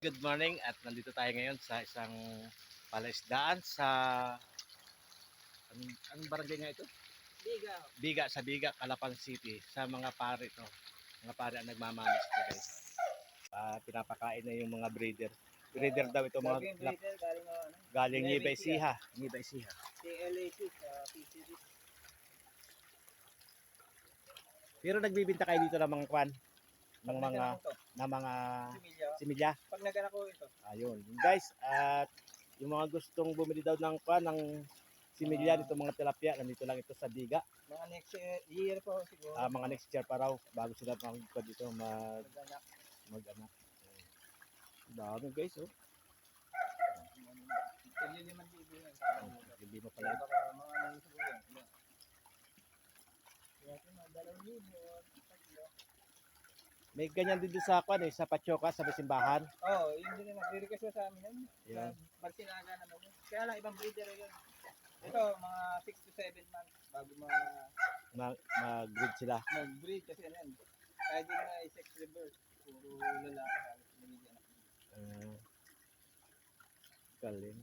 Good morning at nandito tayo ngayon sa isang palaisdaan sa ang barangay nga ito? Biga. Biga, sa Biga, Calapan City, sa mga pare to. Mga pare ang nagmamanis ito guys. Pinapakain na yung mga breeder. Breeder daw ito mga Breeder, galing Nueva Ecija. Nueva Ecija. CLAC sa PCD. Pero nagbibinta kayo dito ng mga kwan, ng mga similya. Pag naganak ko ito. Ayun. Guys, at yung mga gustong bumili daw ng kwan, ng similya nito mga tilapia, nandito lang ito sa Biga. Mga next year po siguro. Mga next year pa raw bago sila magkwan dito mag-anak. Dami guys, oh. Hindi mo pala. Mga ano siguro yan. May ganyan din doon sa kwan sa Pachoka, sa simbahan. Yun din yung nagre-request sa amin yan. Marsinaga naman yun. Kaya lang ibang breeder yun. Ito, mga 6 to 7 months bago mag-breed sila. Mag-breed kasi ano yan. Kaya din na i-sex reverse. Puro lalaki. Galing.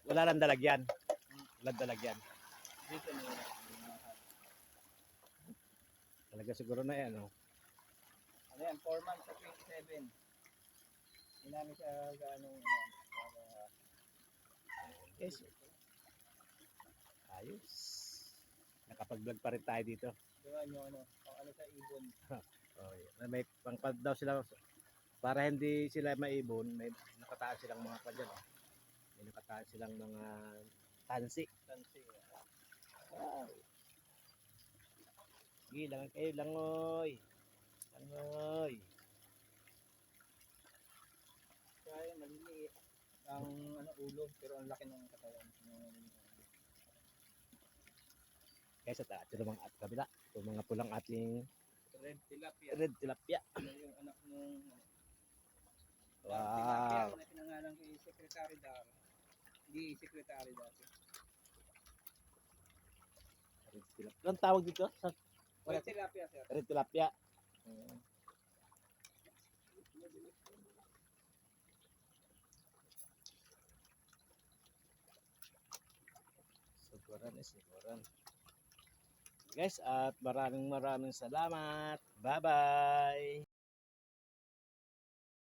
Wala lang dalagyan. Wala dalagyan. Dito na yun. Talaga siguro na yan, oh. Ano yan, 4 months sa 27. Hindi namin siya gaano Yes. Ayos. Nakapag-vlog pa rin tayo dito. Diba nyo ano sa ibon. May pangpad daw sila para hindi sila maibon, may nakataan silang mga pa dyan, oh. May nakataan silang mga tansi. Wow. Sige, langan kayo, langoy. Langoy. Kaya maliliit ang ulo pero ang laki ng katawan. Guys, at ito naman at kabila. Ito mga pulang ating Red tilapia. Red tilapia. Ito yung anak ng wow. Na pinangalan kay Secretary Dar. Hindi Secretary dati. Red tilapia. Anong tawag dito? Red tilapia, sir. Red tilapia. Siguran. Guys, at maraming salamat. Bye-bye.